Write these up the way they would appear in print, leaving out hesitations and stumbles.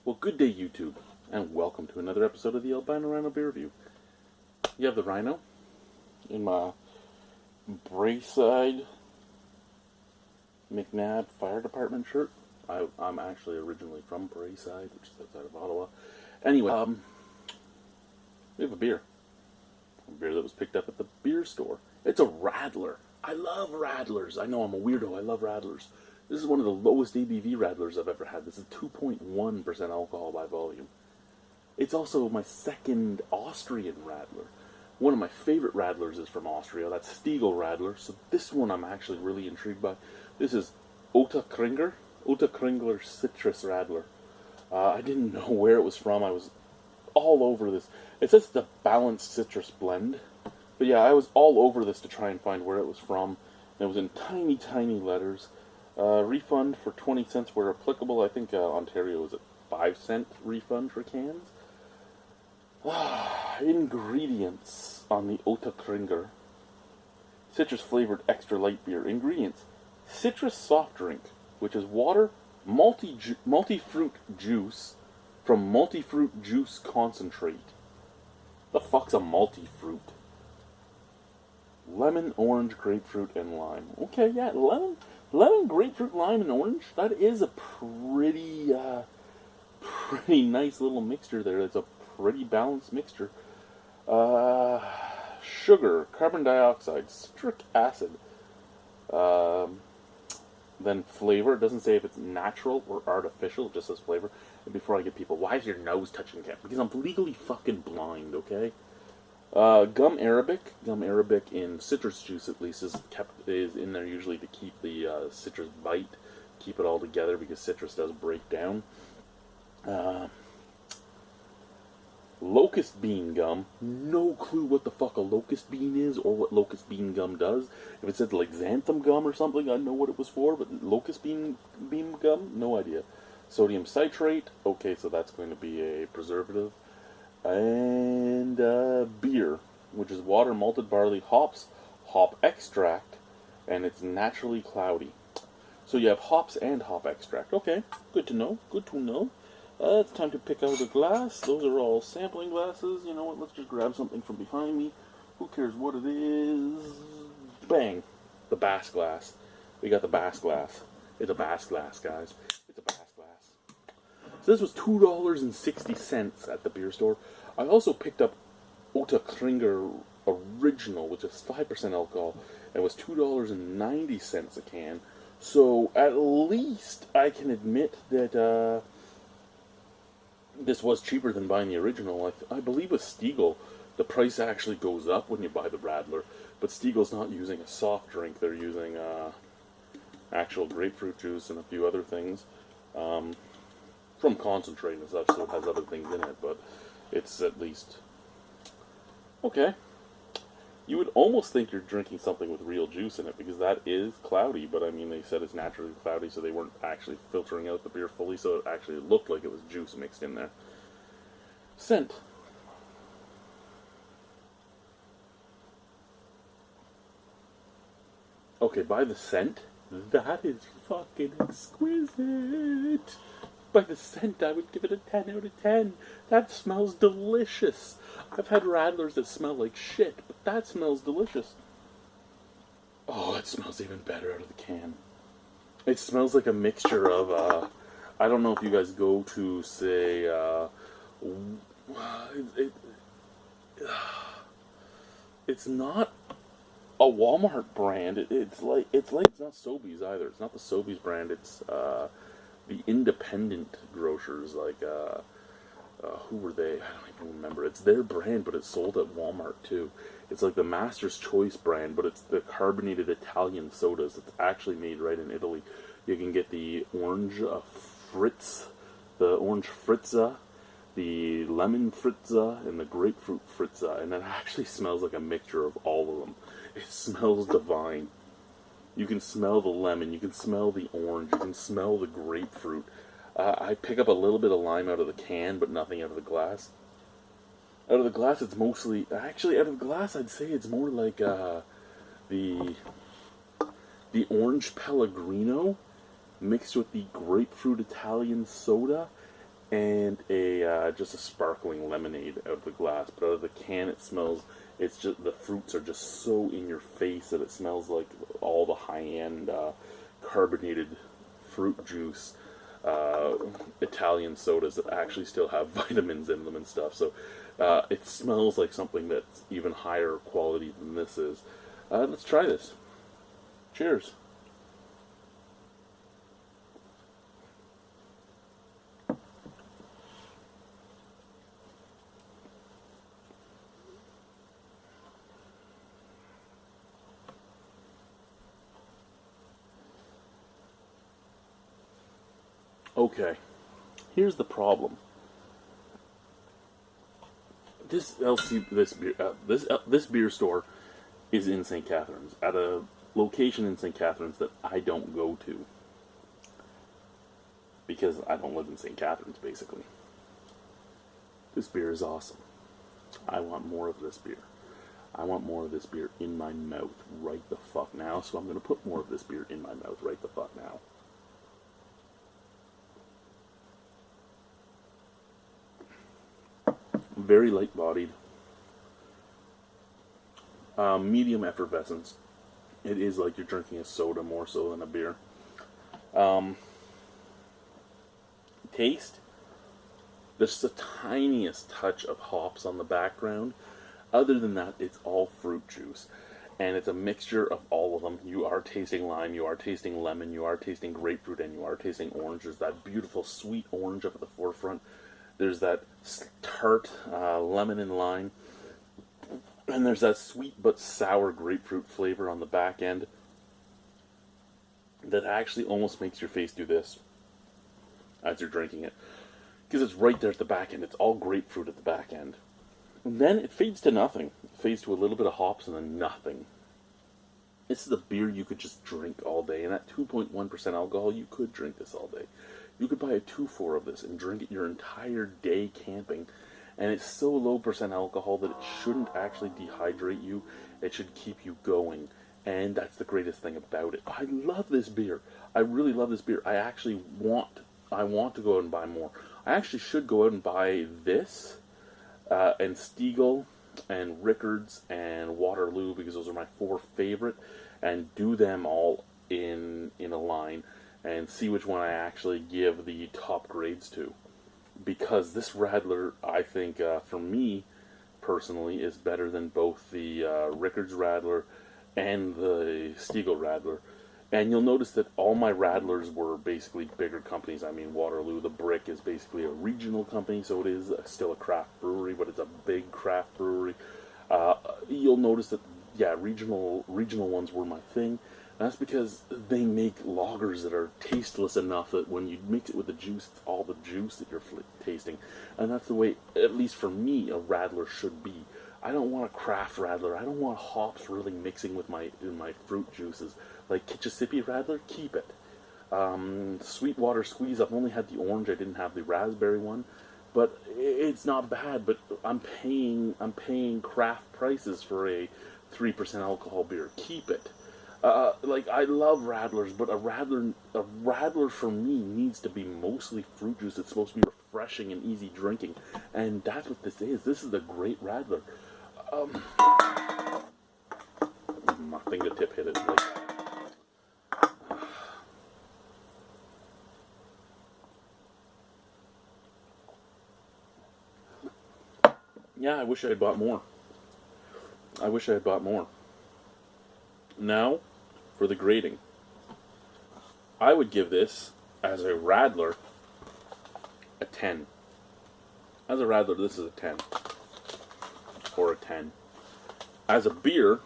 Well, good day, YouTube, and welcome to another episode of the Albino Rhino Beer Review. You have the Rhino in my Braeside McNabb Fire Department shirt. I'm actually originally from Braeside, which is outside of Ottawa. Anyway, we have a beer that was picked up at the beer store. It's a Radler. I love Radlers. I know I'm a weirdo. I love Radlers. This is one of the lowest ABV Radlers I've ever had. This is 2.1% alcohol by volume. It's also my second Austrian Radler. One of my favorite Radlers is from Austria. That's Stiegl Radler. So this one I'm actually really intrigued by. This is Ottakringer Citrus Radler. I didn't know where it was from. I was all over this. It says it's a balanced citrus blend. But yeah, I was all over this to try and find where it was from. And it was in tiny, tiny letters. Refund for 20 cents where applicable. I think Ontario is a 5-cent refund for cans. Ingredients on the Ottakringer. Citrus flavored extra light beer. Ingredients: citrus soft drink, which is water, multi-fruit juice from multi-fruit juice concentrate. The fuck's a multi-fruit? Lemon, orange, grapefruit, and lime. Okay, yeah, lemon, grapefruit, lime, and orange. That is a pretty nice little mixture there. It's a pretty balanced mixture. Sugar, carbon dioxide, citric acid. Then flavor. It doesn't say if it's natural or artificial. It just says flavor. And before I get people, why is your nose touching the camera? Because I'm legally fucking blind, okay? Gum arabic in citrus juice at least is in there usually to keep the citrus bite, keep it all together because citrus does break down. Locust bean gum, no clue what the fuck a locust bean is or what locust bean gum does. If it said like xanthan gum or something, I'd know what it was for, but locust bean gum, no idea. Sodium citrate, okay, so that's going to be a preservative. And beer, which is water, malted barley, hops, hop extract, and it's naturally cloudy. So you have hops and hop extract. Okay, good to know, good to know. It's time to pick out a glass. Those are all sampling glasses. You know what, let's just grab something from behind me. Who cares what it is? Bang! The Bass glass. We got the Bass glass. It's a Bass glass, guys. It's a Bass glass. So this was $2.60 at the beer store. I also picked up Ottakringer Original, which is 5% alcohol, and was $2.90 a can. So at least I can admit that this was cheaper than buying the original. I believe with Stiegl, the price actually goes up when you buy the Radler, but Stiegl's not using a soft drink. They're using actual grapefruit juice and a few other things. From concentrate and such, so it has other things in it, but it's at least okay. You would almost think you're drinking something with real juice in it, because that is cloudy, but I mean, they said it's naturally cloudy, so they weren't actually filtering out the beer fully, so it actually looked like it was juice mixed in there. Scent. Okay, by the scent, that is fucking exquisite. By the scent, I would give it a 10 out of 10. That smells delicious. I've had Radlers that smell like shit, but that smells delicious. Oh, it smells even better out of the can. It smells like a mixture of, I don't know if you guys go to, say, it's not a Walmart brand. It's not Sobeys either. It's not the Sobeys brand. It's, the independent grocers, like, who were they? I don't even remember. It's their brand, but it's sold at Walmart, too. It's like the Master's Choice brand, but it's the carbonated Italian sodas. It's actually made right in Italy. You can get the orange fritz, the orange fritza, the lemon fritza, and the grapefruit fritza, and it actually smells like a mixture of all of them. It smells divine. You can smell the lemon, you can smell the orange, you can smell the grapefruit. I pick up a little bit of lime out of the can, but nothing out of the glass. Out of the glass, it's mostly... Actually, out of the glass, I'd say it's more like the orange Pellegrino mixed with the grapefruit Italian soda and a just a sparkling lemonade out of the glass. But out of the can, it smells. It's just the fruits are just so in your face that it smells like all the high-end carbonated fruit juice Italian sodas that actually still have vitamins in them and stuff. So it smells like something that's even higher quality than this is. Let's try this. Cheers. Okay, here's the problem. This beer store is in St. Catharines, at a location in St. Catharines that I don't go to because I don't live in St. Catharines. Basically, this beer is awesome. I want more of this beer. I want more of this beer in my mouth right the fuck now. So I'm going to put more of this beer in my mouth right the fuck now. Very light-bodied, medium effervescence. It is like you're drinking a soda more so than a beer. Taste, there's the tiniest touch of hops on the background. Other than that, it's all fruit juice. And it's a mixture of all of them. You are tasting lime, you are tasting lemon, you are tasting grapefruit, and you are tasting orange. There's that beautiful sweet orange up at the forefront. There's that tart lemon and lime. And there's that sweet but sour grapefruit flavor on the back end that actually almost makes your face do this as you're drinking it. Because it's right there at the back end. It's all grapefruit at the back end. And then it fades to nothing. It fades to a little bit of hops and then nothing. This is a beer you could just drink all day. And at 2.1% alcohol, you could drink this all day. You could buy a 2-4 of this and drink it your entire day camping. And it's so low percent alcohol that it shouldn't actually dehydrate you. It should keep you going. And that's the greatest thing about it. I love this beer. I really love this beer. I want to go out and buy more. I actually should go out and buy this and Stiegl and Rickards and Waterloo, because those are my 4 favorite, and do them all in a line and see which one I actually give the top grades to. Because this Radler, I think, for me, personally, is better than both the Rickards Radler and the Stiegl Radler. And you'll notice that all my Radlers were basically bigger companies. I mean, Waterloo, the Brick, is basically a regional company, so it is still a craft brewery, but it's a big craft brewery. You'll notice that, yeah, regional ones were my thing. That's because they make lagers that are tasteless enough that when you mix it with the juice, it's all the juice that you're tasting. And that's the way, at least for me, a Radler should be. I don't want a craft Radler. I don't want hops really mixing with my fruit juices. Like Kitchissippi Radler, keep it. Sweetwater Squeeze, I've only had the orange. I didn't have the raspberry one. But it's not bad, but I'm paying craft prices for a 3% alcohol beer. Keep it. Like, I love Radlers, but a Radler for me needs to be mostly fruit juice. It's supposed to be refreshing and easy drinking, and that's what this is. This is a great Radler. My fingertip hit it. Like, yeah, I wish I had bought more. Now, for the grading. I would give this, as a Radler, a 10. As a Radler, this is a 10. Or a 10. As a beer,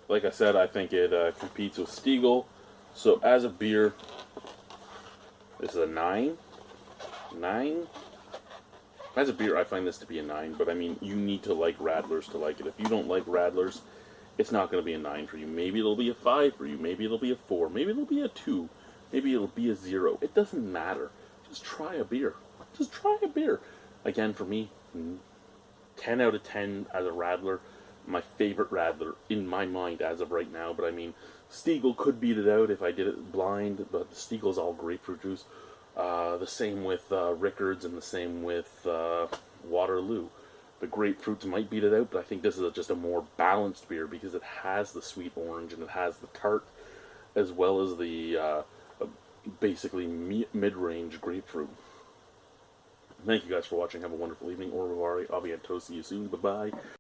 like I said, I think it competes with Stiegl. So as a beer, this is a 9. 9? As a beer, I find this to be a 9, but I mean, you need to like Radlers to like it. If you don't like Radlers, it's not going to be a 9 for you. Maybe it'll be a 5 for you. Maybe it'll be a 4. Maybe it'll be a 2. Maybe it'll be a 0. It doesn't matter. Just try a beer. Just try a beer. Again, for me, 10 out of 10 as a Radler. My favorite Radler in my mind as of right now. But I mean, Stiegel could beat it out if I did it blind, but Stiegel's all grapefruit juice. The same with Rickards, and the same with Waterloo. The grapefruits might beat it out, but I think this is just a more balanced beer because it has the sweet orange and it has the tart, as well as the basically mid-range grapefruit. Thank you guys for watching. Have a wonderful evening. Au revoir. I'll be at toast. See you soon. Bye-bye.